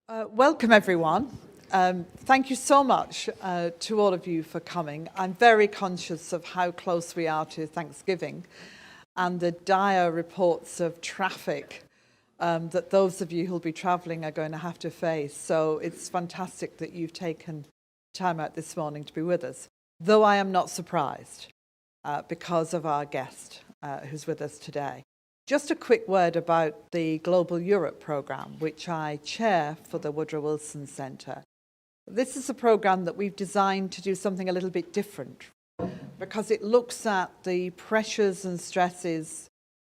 Welcome, everyone. Thank you so much to all of you for coming. I'm very conscious of how close we are to Thanksgiving and the dire reports of traffic that those of you who'll be travelling are going to have to face. So it's fantastic that you've taken time out this morning to be with us, though I am not surprised because of our guest who's with us today. Just a quick word about the Global Europe programme, which I chair for the Woodrow Wilson Centre. This is a programme that we've designed to do something a little bit different because it looks at the pressures and stresses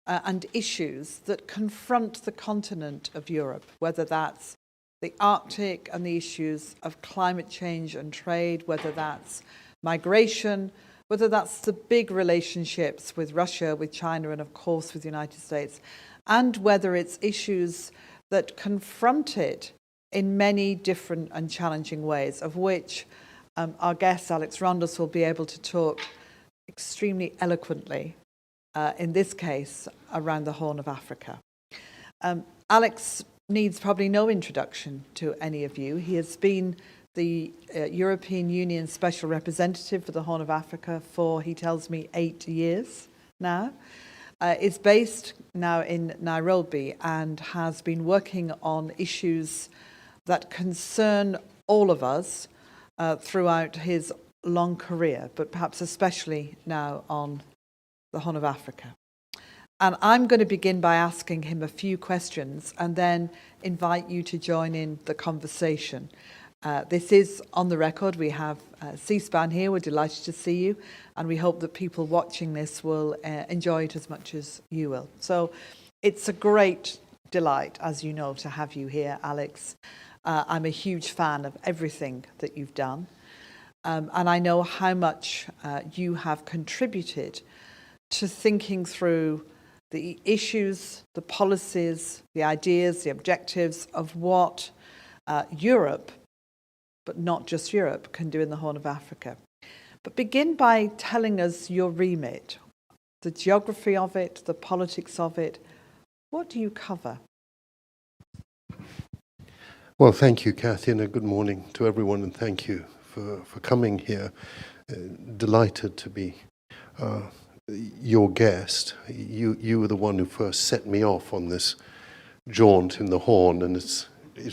and issues that confront the continent of Europe, whether that's the Arctic and the issues of climate change and trade, whether that's migration, whether that's the big relationships with Russia, with China, and of course with the United States, and whether it's issues that confront it in many different and challenging ways, of which our guest, Alex Rondos, will be able to talk extremely eloquently, in this case, around the Horn of Africa. Alex needs probably no introduction to any of you. He has been the European Union Special Representative for the Horn of Africa for, he tells me, 8 years now. Is based now in Nairobi and has been working on issues that concern all of us throughout his long career, but perhaps especially now on the Horn of Africa. And I'm going to begin by asking him a few questions and then invite you to join in the conversation. This is on the record. We have C-SPAN here. We're delighted to see you, and we hope that people watching this will enjoy it as much as you will. So it's a great delight, as you know, to have you here, Alex. I'm a huge fan of everything that you've done, and I know how much you have contributed to thinking through the issues, the policies, the ideas, the objectives of what Europe, but not just Europe, can do in the Horn of Africa. But begin by telling us your remit, the geography of it, the politics of it. What do you cover? Well, thank you, Kathy, and a good morning to everyone, and thank you for coming here. Delighted to be your guest. You were the one who first set me off on this jaunt in the Horn, and it's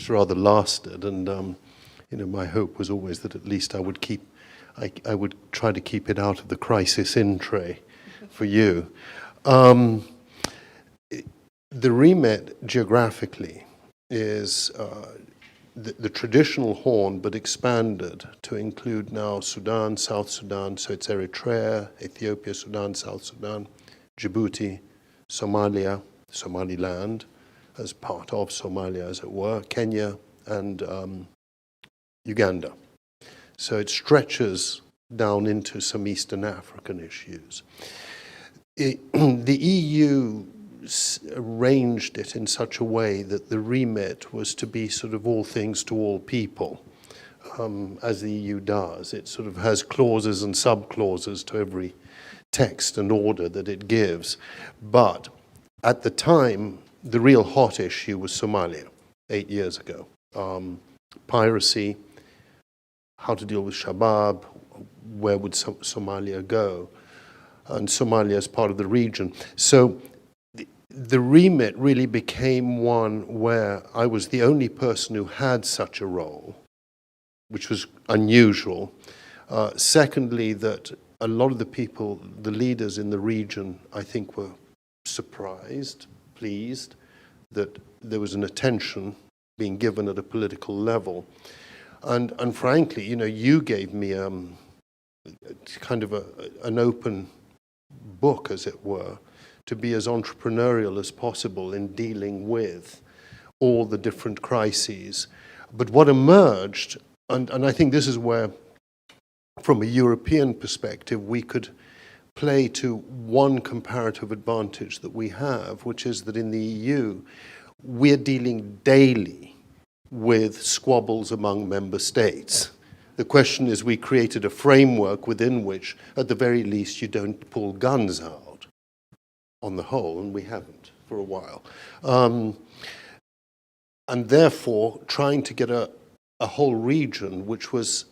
rather lasted, and my hope was always that at least I would try to keep it out of the crisis in tray for you. The remit geographically is the traditional Horn, but expanded to include now Sudan, South Sudan, so it's Eritrea, Ethiopia, Sudan, South Sudan, Djibouti, Somalia, Somaliland, as part of Somalia, as it were, Kenya, and Uganda. So it stretches down into some Eastern African issues. The EU arranged it in such a way that the remit was to be sort of all things to all people, as the EU does. It sort of has clauses and sub-clauses to every text and order that it gives. But at the time, the real hot issue was Somalia, 8 years ago. Piracy, how to deal with Shabab, where would Somalia go, and Somalia is part of the region. So the remit really became one where I was the only person who had such a role, which was unusual. Secondly, that a lot of the people, the leaders in the region, I think were surprised, pleased, that there was an attention being given at a political level. And frankly, you gave me kind of an open book, as it were, to be as entrepreneurial as possible in dealing with all the different crises. But what emerged, and I think this is where, from a European perspective, we could play to one comparative advantage that we have, which is that in the EU, we're dealing daily with squabbles among member states. The question is, we created a framework within which, at the very least, you don't pull guns out on the whole, and we haven't for a while. and therefore trying to get a whole region which was,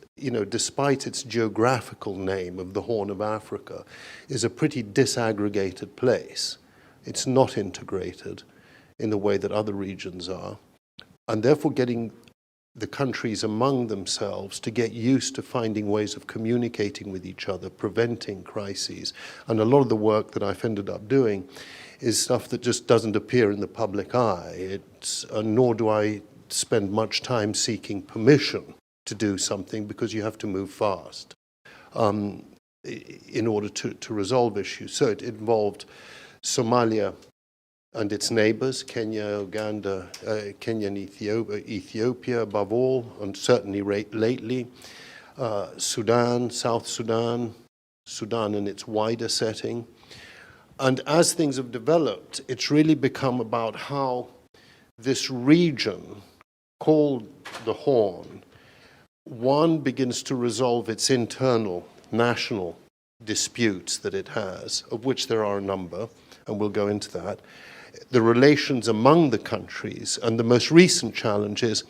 despite its geographical name of the Horn of Africa, is a pretty disaggregated place. It's not integrated in the way that other regions are, and therefore getting the countries among themselves to get used to finding ways of communicating with each other, preventing crises. And a lot of the work that I've ended up doing is stuff that just doesn't appear in the public eye. Nor do I spend much time seeking permission to do something, because you have to move fast in order to resolve issues. So it involved Somalia and its neighbors, Kenya, Uganda, Kenya and Ethiopia above all, and certainly lately, Sudan, South Sudan, Sudan in its wider setting. And as things have developed, it's really become about how this region called the Horn, one, begins to resolve its internal national disputes that it has, of which there are a number, and we'll go into that, the relations among the countries, and the most recent challenge is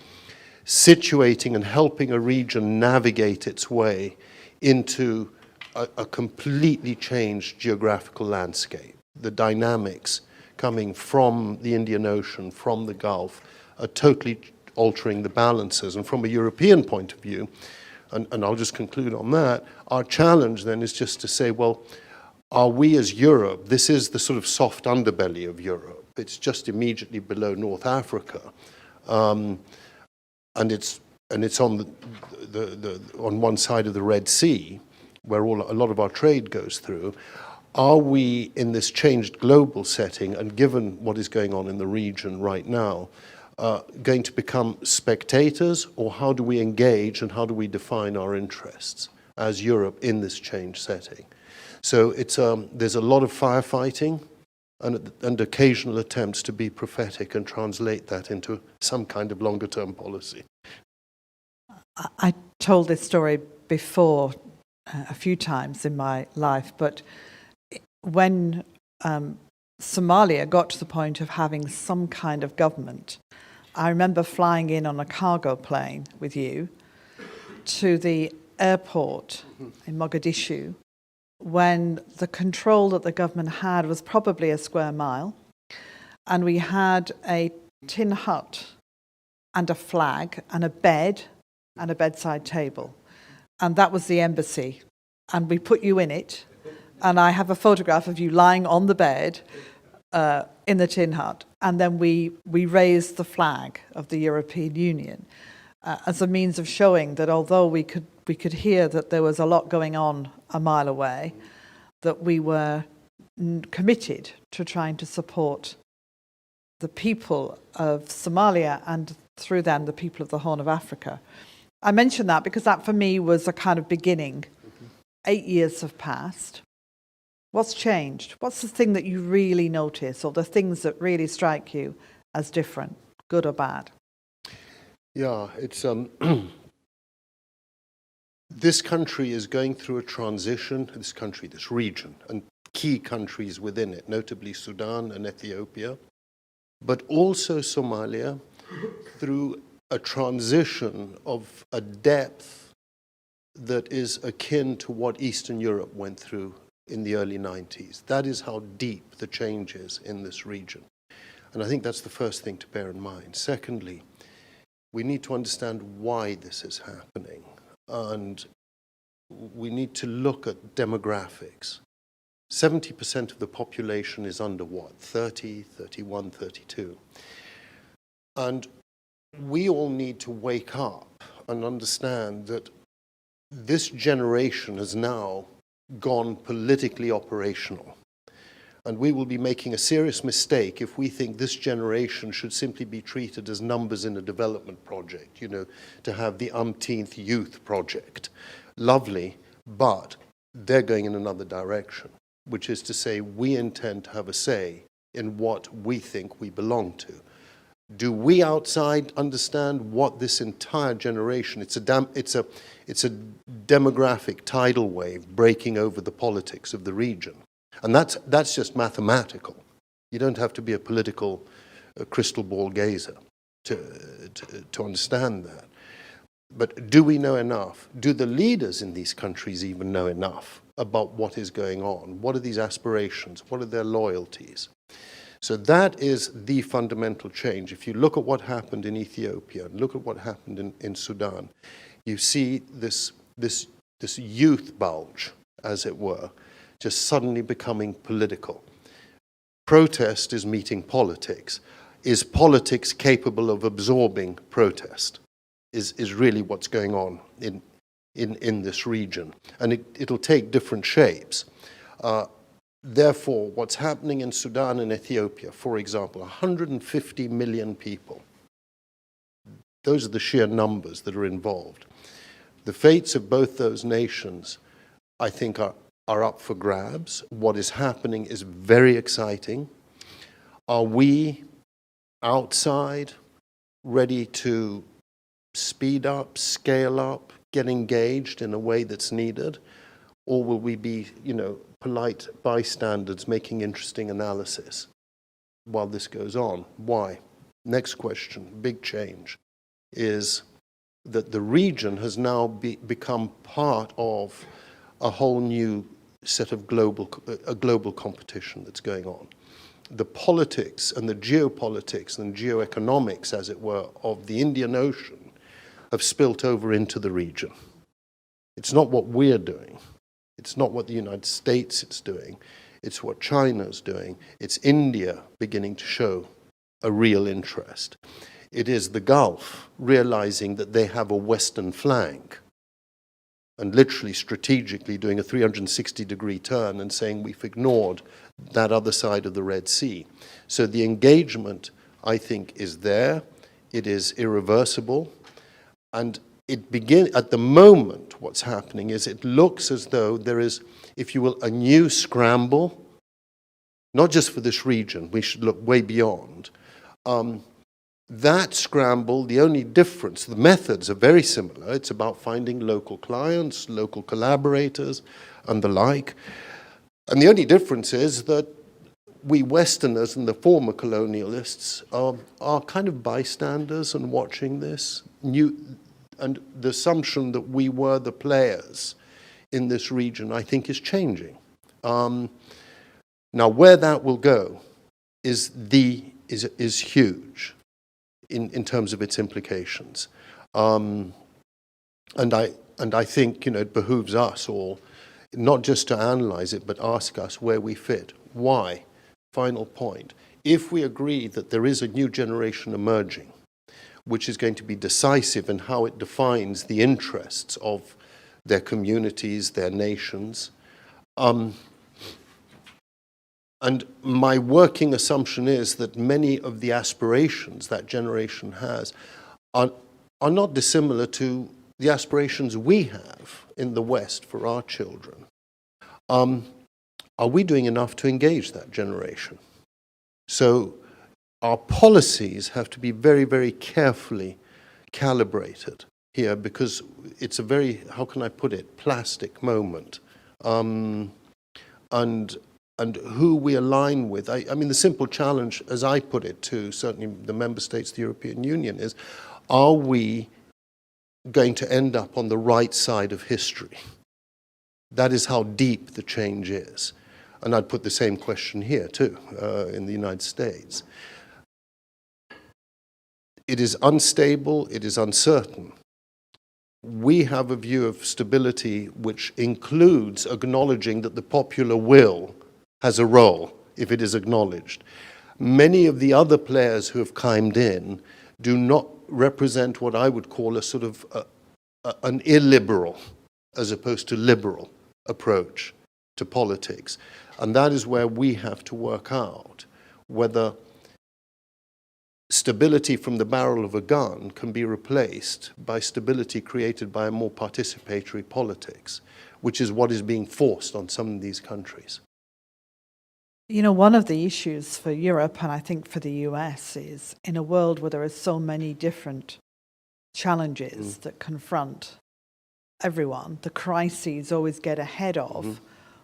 situating and helping a region navigate its way into a completely changed geographical landscape. The dynamics coming from the Indian Ocean, from the Gulf, are totally altering the balances. And from a European point of view, and I'll just conclude on that, our challenge then is just to say, well, are we as Europe, this is the sort of soft underbelly of Europe. It's just immediately below North Africa. And it's on on one side of the Red Sea, where a lot of our trade goes through. Are we, in this changed global setting, and given what is going on in the region right now, going to become spectators, or how do we engage and how do we define our interests as Europe in this changed setting? So there's a lot of firefighting and occasional attempts to be prophetic and translate that into some kind of longer-term policy. I told this story before a few times in my life, but when Somalia got to the point of having some kind of government, I remember flying in on a cargo plane with you to the airport in Mogadishu, when the control that the government had was probably a square mile, and we had a tin hut and a flag and a bed and a bedside table, and that was the embassy, and we put you in it, and I have a photograph of you lying on the bed in the tin hut, and then we raised the flag of the European Union as a means of showing that although we could hear that there was a lot going on a mile away, that we were committed to trying to support the people of Somalia and through them the people of the Horn of Africa. I mention that because that for me was a kind of beginning. 8 years have passed. What's changed? What's the thing that you really notice, or the things that really strike you as different, good or bad? Yeah, it's this country is going through a transition, this region, and key countries within it, notably Sudan and Ethiopia, but also Somalia, through a transition of a depth that is akin to what Eastern Europe went through in the early 90s. That is how deep the change is in this region. And I think that's the first thing to bear in mind. Secondly, we need to understand why this is happening. And we need to look at demographics. 70% of the population is under what? 30, 31, 32. And we all need to wake up and understand that this generation has now gone politically operational. And we will be making a serious mistake if we think this generation should simply be treated as numbers in a development project, to have the umpteenth youth project. Lovely, but they're going in another direction, which is to say we intend to have a say in what we think we belong to. Do we outside understand what this entire generation, it's a demographic tidal wave breaking over the politics of the region. And that's just mathematical. You don't have to be a political crystal ball gazer. to understand that. But do we know enough? Do the leaders in these countries even know enough about what is going on? What are these aspirations? What are their loyalties? So that is the fundamental change. If you look at what happened in Ethiopia, and look at what happened in Sudan, you see this youth bulge, as it were, just suddenly becoming political. Protest is meeting politics. Is politics capable of absorbing protest? Is really what's going on in this region. And it'll take different shapes. Therefore, what's happening in Sudan and Ethiopia, for example, 150 million people. Those are the sheer numbers that are involved. The fates of both those nations, I think, are up for grabs. What is happening is very exciting. Are we outside ready to speed up, scale up, get engaged in a way that's needed? Or will we be, polite bystanders making interesting analysis while this goes on? Why? Next question, big change, is that the region has now become part of a whole new set of global competition that's going on. The politics and the geopolitics and geoeconomics, as it were, of the Indian Ocean have spilt over into the region. It's not what we're doing. It's not what the United States is doing. It's what China's doing. It's India beginning to show a real interest. It is the Gulf realizing that they have a Western flank and literally strategically doing a 360-degree turn and saying we've ignored that other side of the Red Sea. So the engagement, I think, is there. It is irreversible. And at the moment, what's happening is it looks as though there is, if you will, a new scramble, not just for this region, we should look way beyond. That scramble, the only difference, the methods are very similar. It's about finding local clients, local collaborators, and the like. And the only difference is that we Westerners and the former colonialists are kind of bystanders and watching this. And the assumption that we were the players in this region, I think, is changing. Now, where that will go is huge in terms of its implications. And I think, it behooves us all not just to analyze it, but ask us where we fit. Why? Final point. If we agree that there is a new generation emerging, which is going to be decisive in how it defines the interests of their communities, their nations. And my working assumption is that many of the aspirations that generation has are not dissimilar to the aspirations we have in the West for our children. Are we doing enough to engage that generation? So our policies have to be very, very carefully calibrated here because it's a very, how can I put it, plastic moment. And who we align with. I mean, the simple challenge, as I put it to certainly the member states of the European Union, is are we going to end up on the right side of history? That is how deep the change is. And I'd put the same question here too, in the United States. It is unstable, it is uncertain. We have a view of stability which includes acknowledging that the popular will has a role, if it is acknowledged. Many of the other players who have chimed in do not represent what I would call a sort of an illiberal, as opposed to liberal, approach to politics. And that is where we have to work out whether stability from the barrel of a gun can be replaced by stability created by a more participatory politics, which is what is being forced on some of these countries. One of the issues for Europe, and I think for the US, is in a world where there are so many different challenges that confront everyone, the crises always get ahead of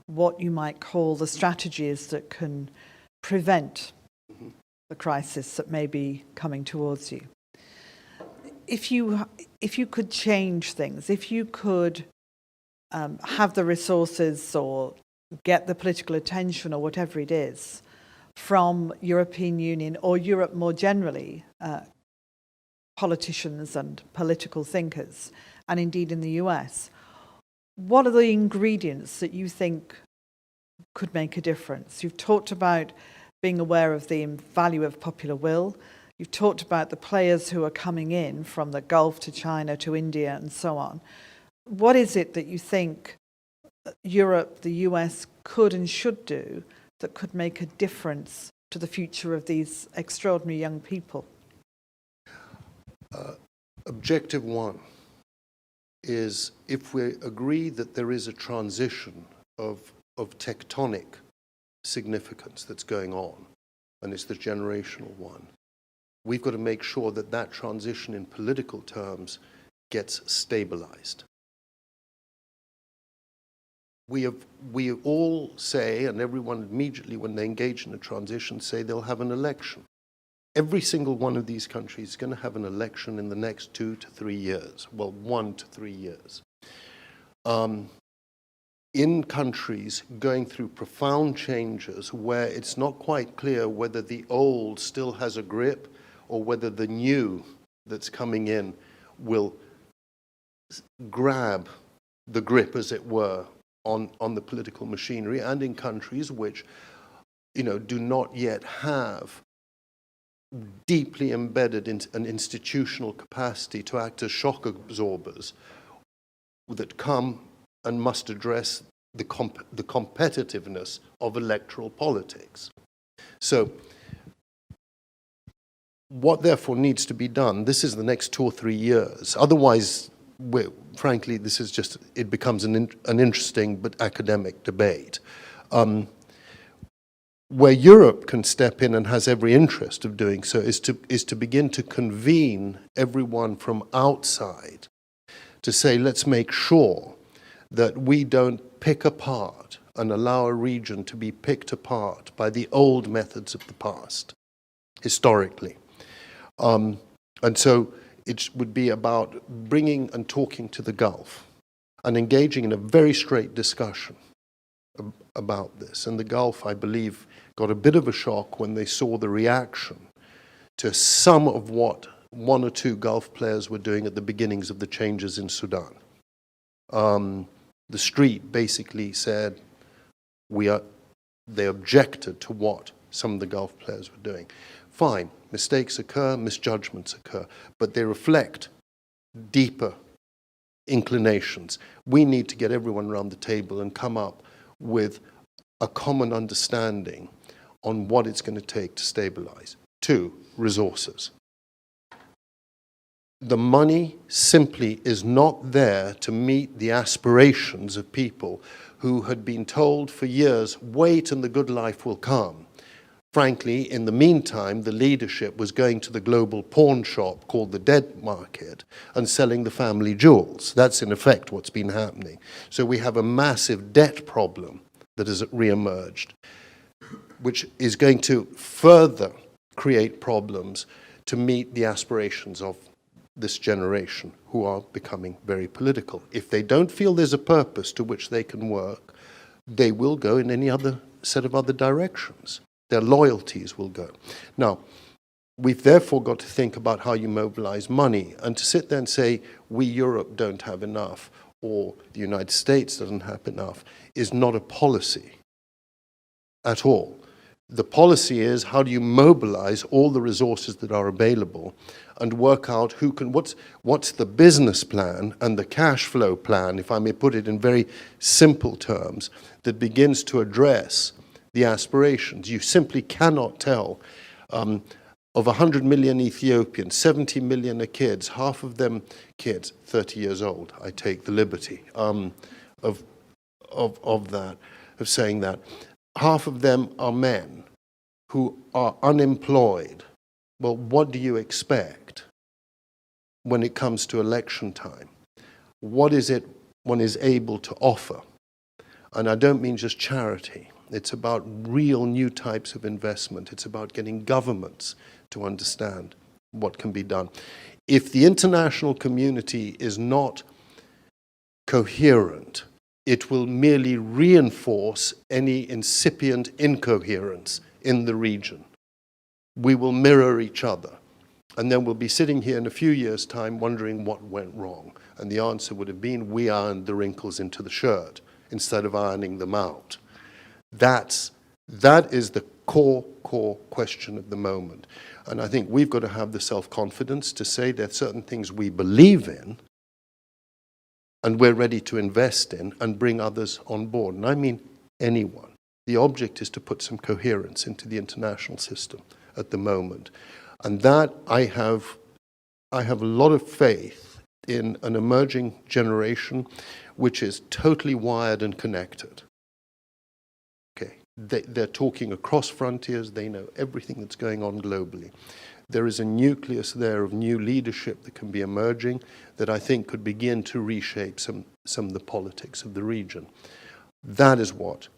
what you might call the strategies that can prevent the crisis that may be coming towards you. if you could change things, if you could have the resources or get the political attention or whatever it is from European Union or Europe more generally, politicians and political thinkers, and indeed in the US, what are the ingredients that you think could make a difference? You've talked about being aware of the value of popular will. You've talked about the players who are coming in from the Gulf to China to India and so on. What is it that you think Europe, the US could and should do that could make a difference to the future of these extraordinary young people? Objective one is, if we agree that there is a transition of tectonic significance that's going on, and it's the generational one, we've got to make sure that that transition in political terms gets stabilized. We all say, and everyone immediately when they engage in a transition say they'll have an election. Every single one of these countries is going to have an election in the next 2 to 3 years. Well, 1 to 3 years. In countries going through profound changes where it's not quite clear whether the old still has a grip or whether the new that's coming in will grab the grip, as it were, on the political machinery, and in countries which, do not yet have deeply embedded in an institutional capacity to act as shock absorbers that come and must address the competitiveness of electoral politics. So what therefore needs to be done, this is the next 2 or 3 years. Otherwise, frankly, this is just, it becomes an interesting but academic debate. Where Europe can step in and has every interest of doing so is to begin to convene everyone from outside to say, let's make sure that we don't pick apart and allow a region to be picked apart by the old methods of the past, historically. And so it would be about bringing and talking to the Gulf and engaging in a very straight discussion about this. And the Gulf, I believe, got a bit of a shock when they saw the reaction to some of what 1 or 2 Gulf players were doing at the beginnings of the changes in Sudan. The street basically said they objected to what some of the Gulf players were doing. Fine, mistakes occur, misjudgments occur, but they reflect deeper inclinations. We need to get everyone around the table and come up with a common understanding on what it's going to take to stabilize. 2, resources. The money simply is not there to meet the aspirations of people who had been told for years, wait and the good life will come. Frankly, in the meantime, the leadership was going to the global pawn shop called the debt market and selling the family jewels. That's in effect what's been happening. So we have a massive debt problem that has reemerged, which is going to further create problems to meet the aspirations of this generation, who are becoming very political. If they don't feel there's a purpose to which they can work, they will go in any other set of other directions. Their loyalties will go. Now, we've therefore got to think about how you mobilize money, and to sit there and say, we Europe don't have enough, or the United States doesn't have enough, is not a policy at all. The policy is, how do you mobilize all the resources that are available and work out who can, what's the business plan and the cash flow plan, if I may put it in very simple terms, that begins to address the aspirations. You simply cannot tell. Of 100 million Ethiopians, 70 million are kids, half of them kids, 30 years old. I take the liberty of saying that. Half of them are men who are unemployed. Well, what do you expect when it comes to election time? What is it one is able to offer? And I don't mean just charity. It's about real new types of investment. It's about getting governments to understand what can be done. if the international community is not coherent, it will merely reinforce any incipient incoherence in the region. We will mirror each other. And then we'll be sitting here in a few years' time wondering what went wrong. And the answer would have been, we ironed the wrinkles into the shirt instead of ironing them out. That is the core question at the moment. And I think we've got to have the self-confidence to say there are certain things we believe in and we're ready to invest in and bring others on board. And I mean anyone. The object is to put some coherence into the international system at the moment. And that I have a lot of faith in an emerging generation which is totally wired and connected. Okay, they're talking across frontiers, they know everything that's going on globally. There is a nucleus there of new leadership that can be emerging that I think could begin to reshape some of the politics of the region. That is what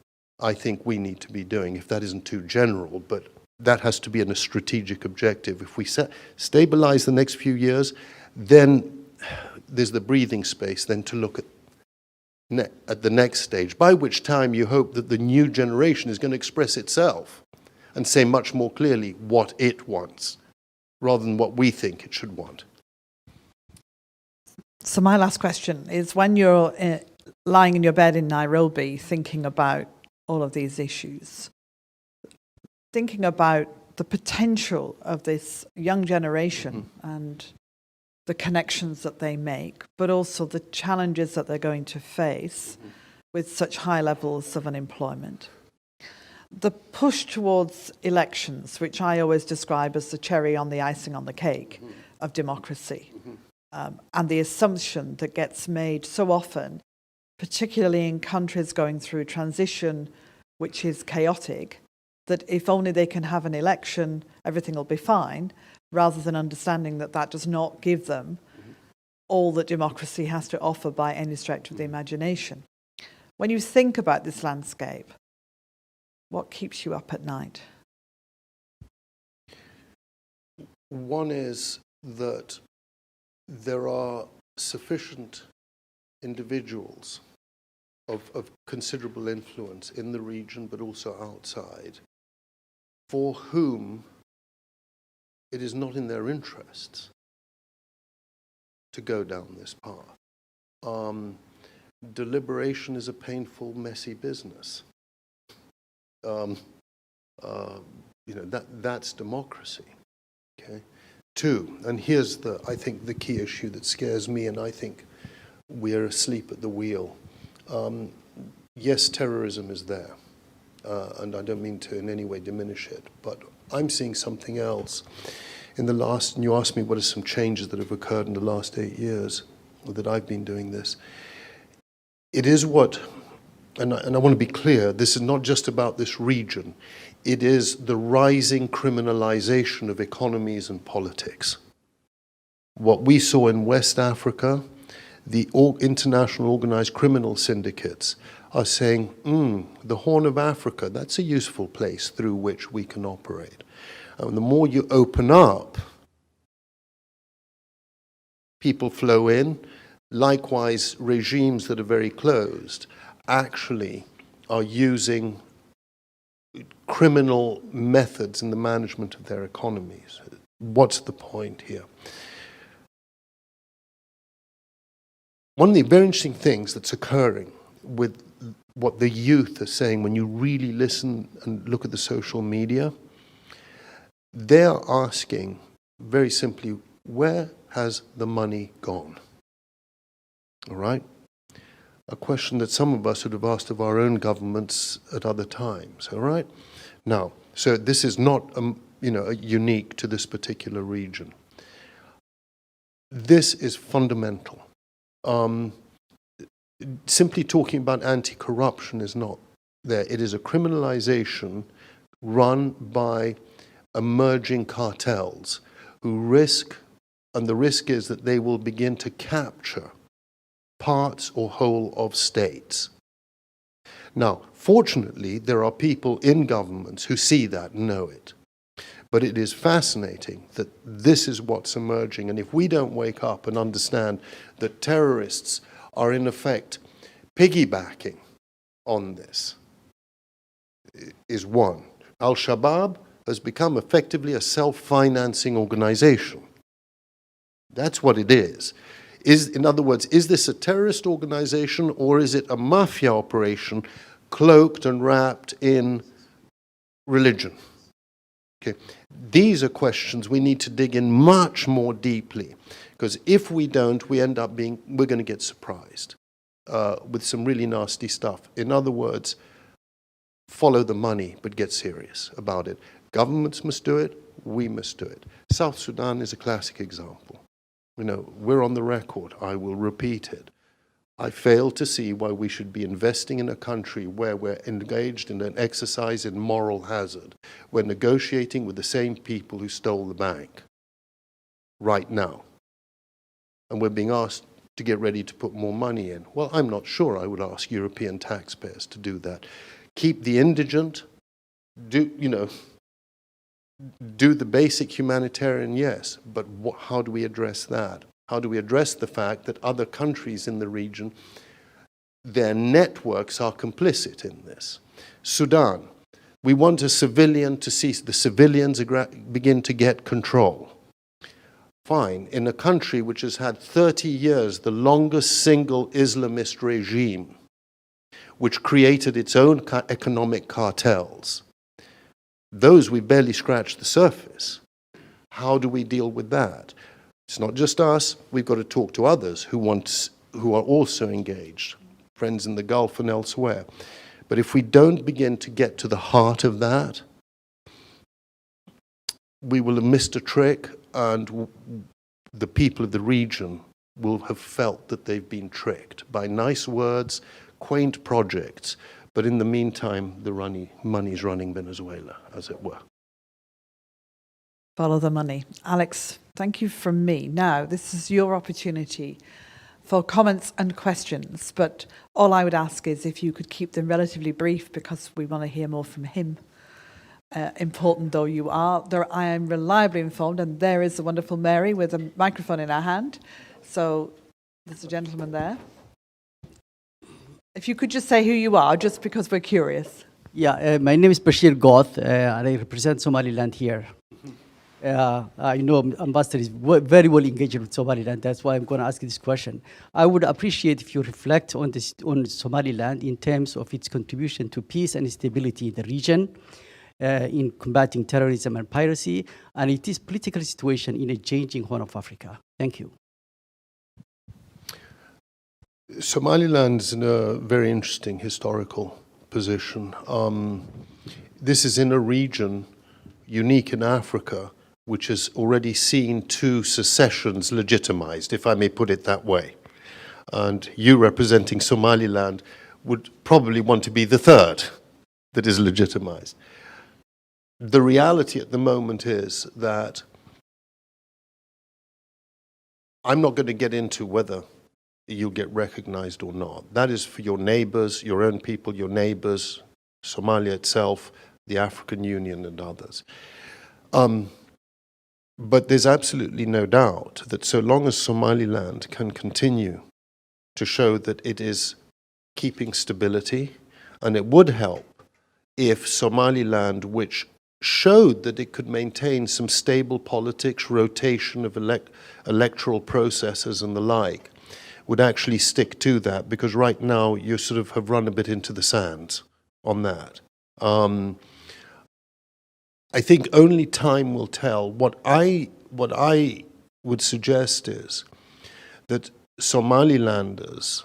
I think we need to be doing, if that isn't too general, but that has to be a strategic objective. If we stabilize the next few years, then there's the breathing space then to look at the next stage, by which time you hope that the new generation is going to express itself and say much more clearly what it wants, rather than what we think it should want. So my last question is, when you're lying in your bed in Nairobi thinking about all of these issues, thinking about the potential of this young generation and the connections that they make, but also the challenges that they're going to face with such high levels of unemployment. The push towards elections, which I always describe as the cherry on the icing on the cake of democracy, and the assumption that gets made so often, particularly in countries going through transition, which is chaotic, that if only they can have an election, everything will be fine, rather than understanding that that does not give them all that democracy has to offer by any stretch of the imagination. When you think about this landscape, what keeps you up at night? One is that there are sufficient individuals of considerable influence in the region, but also outside, for whom it is not in their interests to go down this path. Deliberation is a painful, messy business. That's democracy. Okay. Two, and here's I think the key issue that scares me, and I think we're asleep at the wheel. Yes, terrorism is there, and I don't mean to in any way diminish it, but I'm seeing something else in the last, and you asked me what are some changes that have occurred in the last 8 years that I've been doing this. It is what, and I want to be clear, this is not just about this region. It is the rising criminalization of economies and politics. What we saw in West Africa, the international organized criminal syndicates are saying, the Horn of Africa, that's a useful place through which we can operate. And the more you open up, people flow in. Likewise, regimes that are very closed actually are using criminal methods in the management of their economies. What's the point here? One of the very interesting things that's occurring with what the youth are saying, when you really listen and look at the social media, they're asking very simply, where has the money gone? All right? A question that some of us would have asked of our own governments at other times. All right? Now, so this is not unique to this particular region. This is fundamental. Simply talking about anti-corruption is not there. It is a criminalization run by emerging cartels who risk, and the risk is that they will begin to capture parts or whole of states. Now, fortunately, there are people in governments who see that and know it. But it is fascinating that this is what's emerging. And if we don't wake up and understand that terrorists are in effect piggybacking on this, is one. Al-Shabaab has become effectively a self-financing organization. That's what it is. In other words, is this a terrorist organization or is it a mafia operation cloaked and wrapped in religion? Okay. These are questions we need to dig in much more deeply, because if we don't, we're going to get surprised with some really nasty stuff. In other words, follow the money, but get serious about it. Governments must do it, we must do it. South Sudan is a classic example. You know, we're on the record, I will repeat it. I fail to see why we should be investing in a country where we're engaged in an exercise in moral hazard. We're negotiating with the same people who stole the bank right now. And we're being asked to get ready to put more money in. Well, I'm not sure I would ask European taxpayers to do that. Keep the indigent, do the basic humanitarian, yes, but how do we address that? How do we address the fact that other countries in the region, their networks are complicit in this? Sudan, we want a civilian to see the civilians begin to get control. Fine, in a country which has had 30 years, the longest single Islamist regime, which created its own economic cartels. Those we barely scratched the surface. How do we deal with that? It's not just us, we've got to talk to others who are also engaged, friends in the Gulf and elsewhere. But if we don't begin to get to the heart of that, we will have missed a trick, and the people of the region will have felt that they've been tricked by nice words, quaint projects, but in the meantime, the money's running Venezuela, as it were. Follow the money. Alex, thank you from me. Now, this is your opportunity for comments and questions, but all I would ask is if you could keep them relatively brief, because we want to hear more from him. Important though you are, I am reliably informed, and there is the wonderful Mary with a microphone in her hand. So there's a gentleman there. If you could just say who you are, just because we're curious. Yeah, my name is Bashir Goth, and I represent Somaliland here. I know Ambassador is very well engaged with Somaliland. That's why I'm going to ask you this question. I would appreciate if you reflect on Somaliland in terms of its contribution to peace and stability in the region, in combating terrorism and piracy, and its political situation in a changing Horn of Africa. Thank you. Somaliland is in a very interesting historical position. This is in a region unique in Africa, which has already seen 2 secessions legitimized, if I may put it that way. And you, representing Somaliland, would probably want to be the 3rd that is legitimized. The reality at the moment is that I'm not going to get into whether you'll get recognized or not. That is for your neighbors, your own people, your neighbors, Somalia itself, the African Union and others. But there's absolutely no doubt that so long as Somaliland can continue to show that it is keeping stability, and it would help if Somaliland, which showed that it could maintain some stable politics, rotation of electoral processes and the like, would actually stick to that, because right now you sort of have run a bit into the sand on that. I think only time will tell. What I would suggest is that Somalilanders,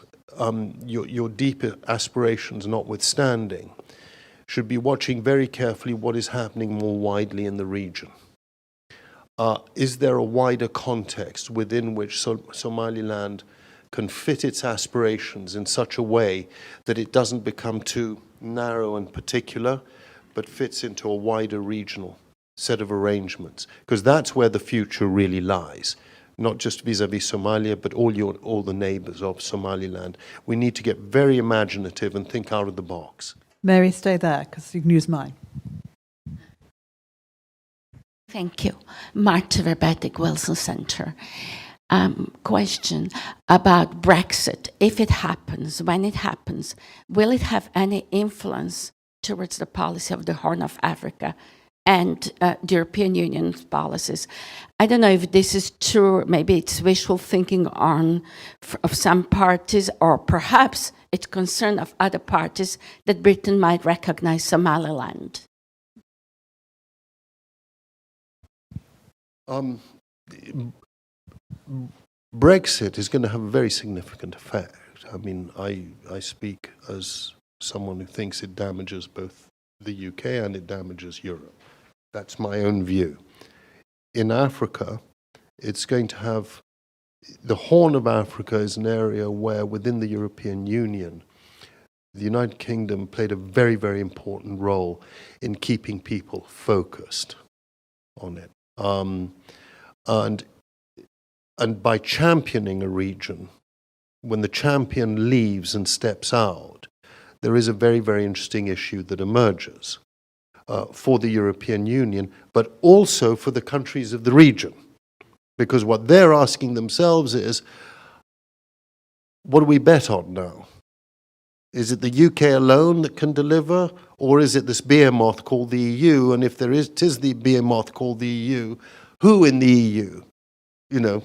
your deeper aspirations notwithstanding, should be watching very carefully what is happening more widely in the region. Is there a wider context within which Somaliland can fit its aspirations in such a way that it doesn't become too narrow and particular, but fits into a wider regional set of arrangements? Because that's where the future really lies, not just vis-à-vis Somalia, but all the neighbors of Somaliland. We need to get very imaginative and think out of the box. Mary, stay there, because you can use mine. Thank you. Marta, Vibretic, Wilson Center. Question about Brexit. If it happens, when it happens, will it have any influence towards the policy of the Horn of Africa and the European Union's policies? I don't know if this is true, maybe it's wishful thinking of some parties, or perhaps it's concern of other parties that Britain might recognize Somaliland. Brexit is going to have a very significant effect. I mean, I speak as someone who thinks it damages both the UK and it damages Europe. That's my own view. In Africa, it's going to have, the Horn of Africa is an area where within the European Union, the United Kingdom played a very, very important role in keeping people focused on it. And by championing a region, when the champion leaves and steps out, there is a very, very interesting issue that emerges for the European Union, but also for the countries of the region. Because what they're asking themselves is, what do we bet on now? Is it the UK alone that can deliver, or is it this behemoth called the EU? And if it is the behemoth called the EU, who in the EU? You know,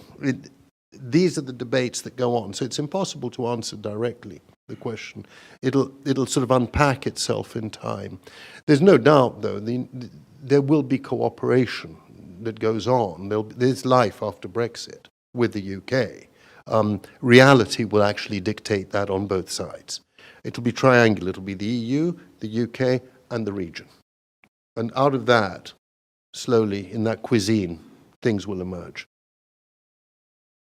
these are the debates that go on. So it's impossible to answer directly the question. It'll sort of unpack itself in time. There's no doubt, though, there will be cooperation that goes on. There's life after Brexit with the UK. Reality will actually dictate that on both sides. It'll be triangular. It'll be the EU, the UK, and the region. And out of that, slowly, in that cuisine, things will emerge.